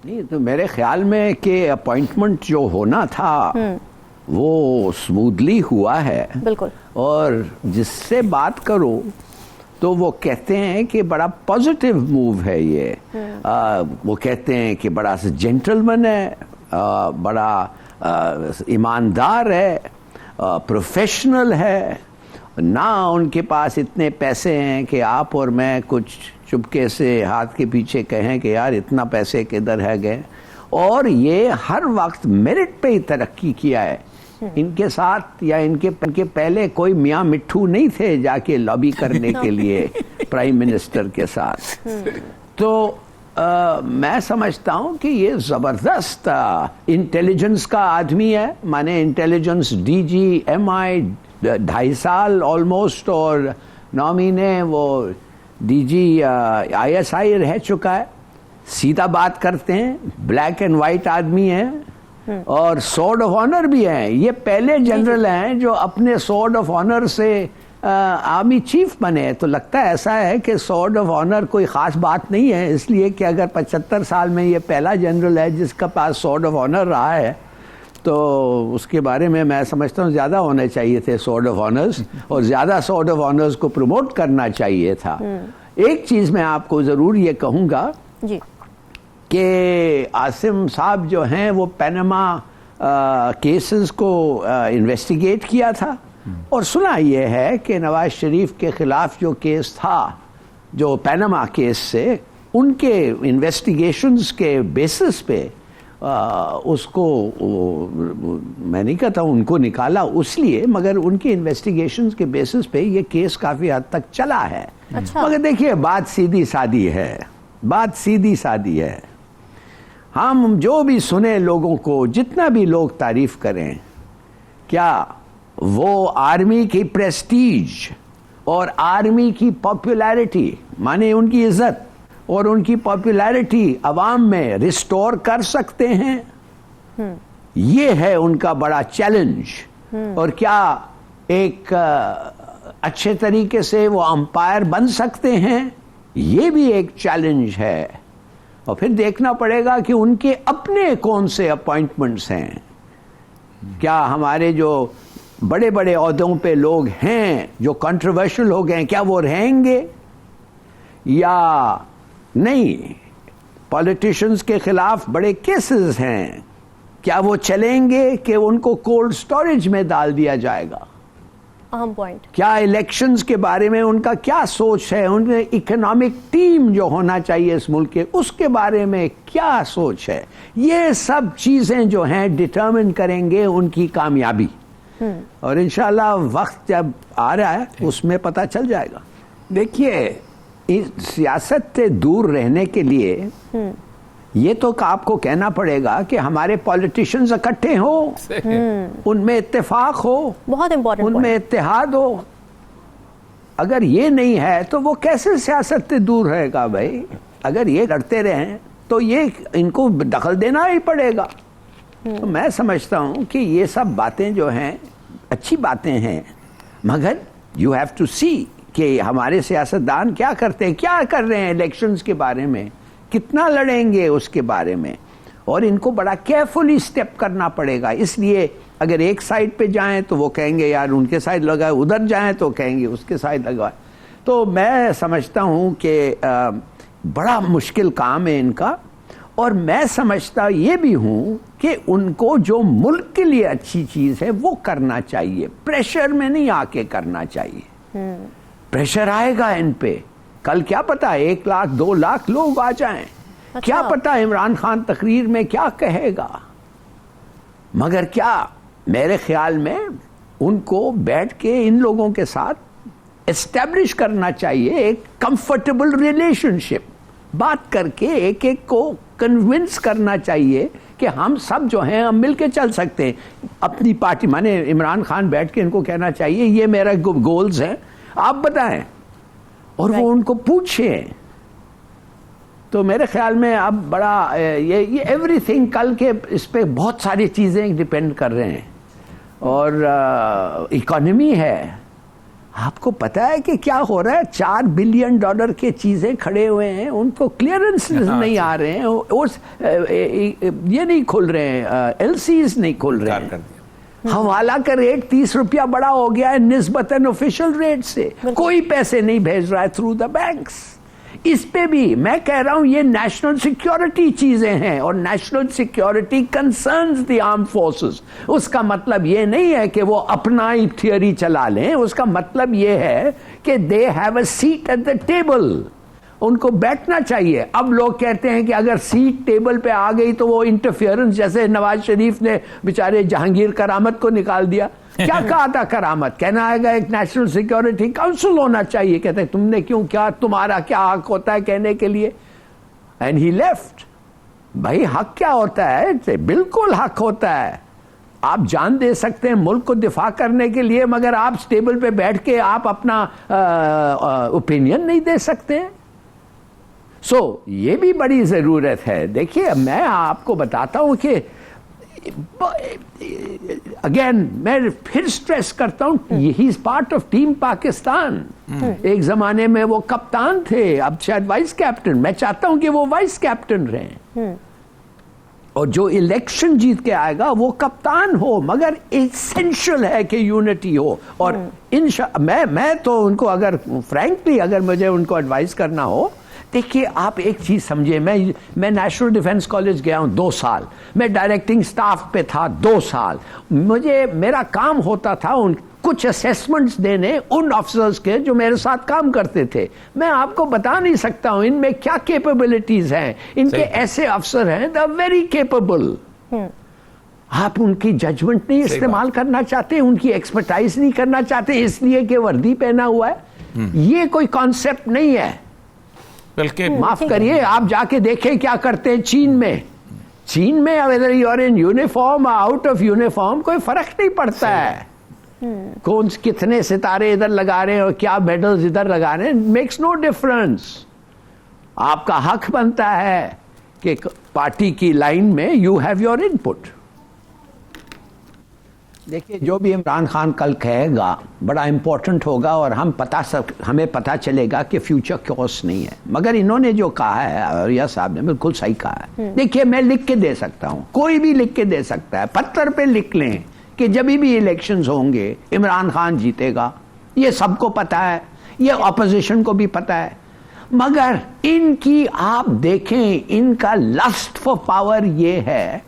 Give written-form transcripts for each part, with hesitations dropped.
نہیں تو میرے خیال میں کہ اپوائنٹمنٹ جو ہونا تھا وہ اسموتھلی ہوا ہے. بالکل. اور جس سے بات کرو تو وہ کہتے ہیں کہ بڑا پازیٹیو موو ہے یہ. وہ کہتے ہیں کہ بڑا جینٹلمن ہے, بڑا ایماندار ہے, پروفیشنل ہے, نہ ان کے پاس اتنے پیسے ہیں کہ آپ اور میں کچھ چپکے سے ہاتھ کے پیچھے کہیں کہ یار اتنا پیسے کدھر ہے گئے. اور یہ ہر وقت میرٹ پہ ہی ترقی کیا ہے. ان کے ساتھ یا ان کے پہلے کوئی میاں مٹھو نہیں تھے جا کے لابی کرنے کے لیے پرائم منسٹر کے ساتھ. تو میں سمجھتا ہوں کہ یہ زبردست انٹیلیجنس کا آدمی ہے. مانے انٹیلیجنس ڈی جی ایم آئی 2.5 سال آلموسٹ, اور نامینے وہ D G I S I رہ چکا ہے. سیدھا بات کرتے ہیں, بلیک اینڈ وائٹ آدمی ہیں, اور سورڈ آف آنر بھی ہیں. یہ پہلے جنرل ہیں جو اپنے سورڈ آف آنر سے آرمی چیف بنے. تو لگتا ہے ایسا ہے کہ سورڈ آف آنر کوئی خاص بات نہیں ہے, اس لیے کہ اگر 75 سال میں یہ پہلا جنرل ہے جس کا پاس سورڈ آف آنر رہا ہے, تو اس کے بارے میں سمجھتا ہوں زیادہ ہونے چاہیے تھے سورڈ آف آنرز, اور زیادہ سورڈ آف آنرز کو پروموٹ کرنا چاہیے تھا. ایک چیز میں آپ کو ضرور یہ کہوں گا کہ عاصم صاحب جو ہیں وہ پینما کیسز کو انویسٹیگیٹ کیا تھا, اور سنا یہ ہے کہ نواز شریف کے خلاف جو کیس تھا, جو پینما کیس سے, ان کے انویسٹیگیشنز کے بیسس پہ اس کو, میں نہیں کہتا ان کو نکالا اس لیے, مگر ان کی انویسٹیگیشنز کے بیسس پہ یہ کیس کافی حد تک چلا ہے. مگر دیکھیے بات سیدھی سادی ہے, بات سیدھی سادی ہے. ہم جو بھی سنیں لوگوں کو, جتنا بھی لوگ تعریف کریں, کیا وہ آرمی کی پریسٹیج اور آرمی کی پاپولیرٹی, مانے ان کی عزت اور ان کی پاپولیرٹی عوام میں ریسٹور کر سکتے ہیں؟ یہ ہے ان کا بڑا چیلنج. اور کیا ایک اچھے طریقے سے وہ امپائر بن سکتے ہیں؟ یہ بھی ایک چیلنج ہے. اور پھر دیکھنا پڑے گا کہ ان کے اپنے کون سے اپوائنٹمنٹس ہیں. کیا ہمارے جو بڑے بڑے عہدوں پہ لوگ ہیں جو کنٹروورشل ہو گئے, کیا وہ رہیں گے یا نہیں؟ پولیٹیشینز کے خلاف بڑے کیسز ہیں, کیا وہ چلیں گے کہ ان کو کولڈ سٹوریج میں ڈال دیا جائے گا؟ اہم پوائنٹ. کیا الیکشنز کے بارے میں ان کا کیا سوچ ہے؟ ان میں اکنامک ٹیم جو ہونا چاہیے اس ملک کے, اس کے بارے میں کیا سوچ ہے؟ یہ سب چیزیں جو ہیں ڈٹرمن کریں گے ان کی کامیابی. اور انشاءاللہ وقت جب آ رہا ہے اس میں پتہ چل جائے گا. دیکھیے سیاست سے دور رہنے کے لیے یہ تو آپ کو کہنا پڑے گا کہ ہمارے پولیٹیشنز اکٹھے ہوں, ان میں اتفاق ہو, بہت امپورٹنٹ, ان میں اتحاد ہو. اگر یہ نہیں ہے تو وہ کیسے سیاست سے دور رہے گا بھائی؟ اگر یہ لڑتے رہیں تو یہ ان کو دخل دینا ہی پڑے گا. تو میں سمجھتا ہوں کہ یہ سب باتیں جو ہیں اچھی باتیں ہیں, مگر یو ہیو ٹو سی کہ ہمارے سیاستدان کیا کرتے ہیں, کیا کر رہے ہیں الیکشنز کے بارے میں, کتنا لڑیں گے اس کے بارے میں, اور ان کو بڑا کیئرفلی سٹیپ کرنا پڑے گا. اس لیے اگر ایک سائڈ پہ جائیں تو وہ کہیں گے یار ان کے سائڈ لگائے, ادھر جائیں تو کہیں گے اس کے سائڈ لگائے. تو میں سمجھتا ہوں کہ بڑا مشکل کام ہے ان کا. اور میں سمجھتا یہ بھی ہوں کہ ان کو جو ملک کے لیے اچھی چیز ہے وہ کرنا چاہیے, پریشر میں نہیں آ کے کرنا چاہیے. پریشر آئے گا ان پہ, کل کیا پتا 1 لاکھ 2 لاکھ لوگ آ جائیں, کیا پتا عمران خان تقریر میں کیا کہے گا. مگر کیا میرے خیال میں ان کو بیٹھ کے ان لوگوں کے ساتھ اسٹیبلش کرنا چاہیے ایک کمفرٹیبل ریلیشن شپ, بات کر کے ایک ایک کو کنونس کرنا چاہیے کہ ہم سب جو ہیں ہم مل کے چل سکتے ہیں. اپنی پارٹی, مانے عمران خان بیٹھ کے ان کو کہنا چاہیے یہ میرا گولز ہیں, آپ بتائیں, اور وہ ان کو پوچھیں. تو میرے خیال میں اب بڑا یہ ایوری تھنگ کل کے اس پہ بہت ساری چیزیں ڈپینڈ کر رہے ہیں. اور اکانومی ہے, آپ کو پتا ہے کہ کیا ہو رہا ہے؟ $4 بلین کے چیزیں کھڑے ہوئے ہیں, ان کو کلیئرنس نہیں آ رہے ہیں, یہ نہیں کھل رہے ہیں, LCs نہیں کھل رہے ہیں. حوالہ کا ریٹ $30 بڑا ہو گیا ہے نسبتاً آفیشل ریٹ سے, کوئی پیسے نہیں بھیج رہا ہے تھرو دا بینکس. اس پہ بھی میں کہہ رہا ہوں یہ نیشنل سیکیورٹی چیزیں ہیں, اور نیشنل سیکیورٹی کنسرنز دی آرم فورسز. اس کا مطلب یہ نہیں ہے کہ وہ اپنا ہی تھیوری چلا لیں, اس کا مطلب یہ ہے کہ they have a seat at the table, ان کو بیٹھنا چاہیے. اب لوگ کہتے ہیں کہ اگر سیٹ ٹیبل پہ آ گئی تو وہ انٹرفیئرنس, جیسے نواز شریف نے بیچارے جہانگیر کرامت کو نکال دیا. کیا کہا تھا کرامت؟ کہنا ہے گا ایک نیشنل سیکیورٹی کاؤنسل ہونا چاہیے. کہتے ہیں تم نے کیوں, کیا تمہارا کیا حق ہوتا ہے کہنے کے لیے؟ And he left. بھائی حق کیا ہوتا ہے؟ بالکل حق ہوتا ہے, آپ جان دے سکتے ہیں ملک کو دفاع کرنے کے لیے, مگر آپ ٹیبل پہ بیٹھ کے آپ اپنا اوپینین نہیں دے سکتے. یہ بھی بڑی ضرورت ہے. دیکھیے میں آپ کو بتاتا ہوں کہ اگین میں پھر سٹریس کرتا ہوں, he is part of team Pakistan. ایک زمانے میں وہ کپتان تھے, اب شاید وائس کیپٹن. میں چاہتا ہوں کہ وہ وائس کیپٹن رہیں, اور جو الیکشن جیت کے آئے گا وہ کپتان ہو, مگر ایسنشل ہے کہ یونٹی ہو. اور میں تو ان کو اگر فرینکلی اگر مجھے ان کو ایڈوائز کرنا ہو, دیکھیے آپ ایک چیز سمجھے, میں نیشنل ڈیفنس کالج گیا ہوں 2 سال, میں ڈائریکٹنگ سٹاف پہ تھا 2 سال. میرا کام ہوتا تھا کچھ اسیسمنٹس دینے ان افسرز کے جو میرے ساتھ کام کرتے تھے. میں آپ کو بتا نہیں سکتا ہوں ان میں کیا کیپیبلٹیز ہیں. ان کے ایسے افسر ہیں دے آر ویری کیپیبل. آپ ان کی ججمنٹ نہیں استعمال کرنا چاہتے, ان کی ایکسپرٹائز نہیں کرنا چاہتے اس لیے کہ وردی پہنا ہوا ہے. یہ کوئی کانسیپٹ نہیں ہے. معاف کریے, آپ جا کے دیکھیں کیا کرتے ہیں چین میں whether you are in uniform or out of uniform کوئی فرق نہیں پڑتا ہے. کون کتنے ستارے ادھر لگا رہے ہیں اور کیا میڈلز ادھر لگا رہے ہیں, makes no difference. آپ کا حق بنتا ہے کہ پارٹی کی لائن میں you have your input. دیکھیے جو بھی عمران خان کل کہے گا بڑا امپورٹنٹ ہوگا, اور ہمیں پتہ چلے گا کہ فیوچر کورس نہیں ہے. مگر انہوں نے جو کہا ہے, اولیاء صاحب نے بالکل صحیح کہا ہے. دیکھیے میں لکھ کے دے سکتا ہوں, کوئی بھی لکھ کے دے سکتا ہے, پتھر پہ لکھ لیں کہ جب بھی الیکشنز ہوں گے عمران خان جیتے گا. یہ سب کو پتا ہے, یہ اپوزیشن کو بھی پتا ہے. مگر ان کی آپ دیکھیں, ان کا لسٹ فار پاور یہ ہے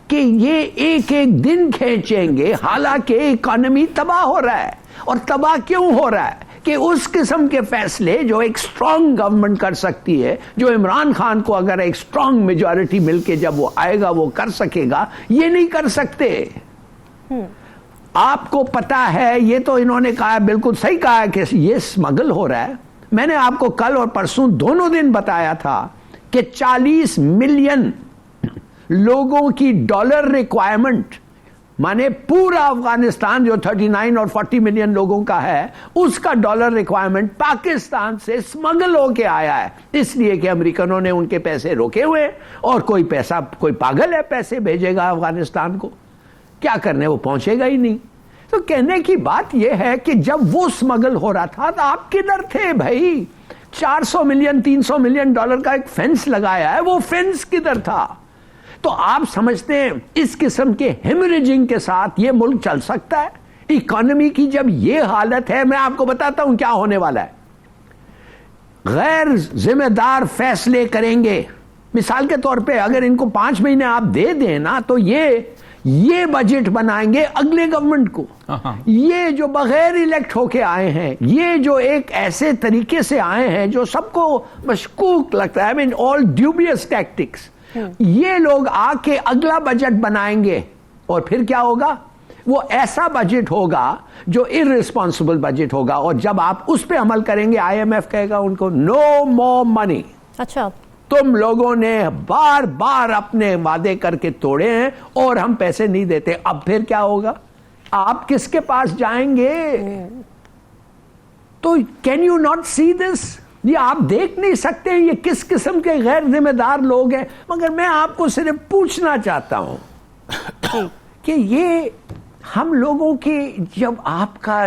کہ یہ ایک دن کھینچیں گے, حالانکہ اکانومی تباہ ہو رہا ہے. اور تباہ کیوں ہو رہا ہے؟ کہ اس قسم کے فیصلے جو ایک سٹرونگ گورنمنٹ کر سکتی ہے, جو عمران خان کو اگر ایک سٹرونگ میجورٹی مل کے جب وہ آئے گا وہ کر سکے گا, یہ نہیں کر سکتے. آپ کو پتا ہے, یہ تو انہوں نے کہا, بالکل صحیح کہا کہ یہ اسمگل ہو رہا ہے. میں نے آپ کو کل اور پرسوں دونوں دن بتایا تھا کہ 40 ملین لوگوں کی ڈالر ریکوائرمنٹ, مانے پورا افغانستان جو 39 اور 40 ملین لوگوں کا ہے, اس کا ڈالر ریکوائرمنٹ پاکستان سے اسمگل ہو کے آیا ہے. اس لیے کہ امریکنوں نے ان کے پیسے روکے ہوئے, اور کوئی پاگل ہے پیسے بھیجے گا افغانستان کو, کیا کرنے, وہ پہنچے گا ہی نہیں. تو کہنے کی بات یہ ہے کہ جب وہ اسمگل ہو رہا تھا تو آپ کدھر تھے بھائی؟ 400 ملین 300 ملین ڈالر کا ایک فینس لگایا ہے, وہ فینس کدھر تھا؟ تو آپ سمجھتے ہیں اس قسم کے ہیمریجنگ کے ساتھ یہ ملک چل سکتا ہے؟ اکانومی کی جب یہ حالت ہے, میں آپ کو بتاتا ہوں کیا ہونے والا ہے. غیر ذمہ دار فیصلے کریں گے. مثال کے طور پہ اگر ان کو 5 مہینے آپ دے دیں نا, تو یہ بجٹ بنائیں گے اگلے گورنمنٹ کو. یہ جو بغیر الیکٹ ہو کے آئے ہیں, یہ جو ایک ایسے طریقے سے آئے ہیں جو سب کو مشکوک لگتا ہے, all dubious tactics, یہ لوگ آ کے اگلا بجٹ بنائیں گے. اور پھر کیا ہوگا؟ وہ ایسا بجٹ ہوگا جو irresponsible بجٹ ہوگا, اور جب آپ اس پہ عمل کریں گے IMF کہے گا ان کو no more money. اچھا, تم لوگوں نے بار بار اپنے وعدے کر کے توڑے ہیں اور ہم پیسے نہیں دیتے. اب پھر کیا ہوگا؟ آپ کس کے پاس جائیں گے؟ تو کین یو ناٹ سی دس؟ یہ آپ دیکھ نہیں سکتے ہیں یہ کس قسم کے غیر ذمہ دار لوگ ہیں. مگر میں آپ کو صرف پوچھنا چاہتا ہوں کہ یہ ہم لوگوں کے, جب آپ کا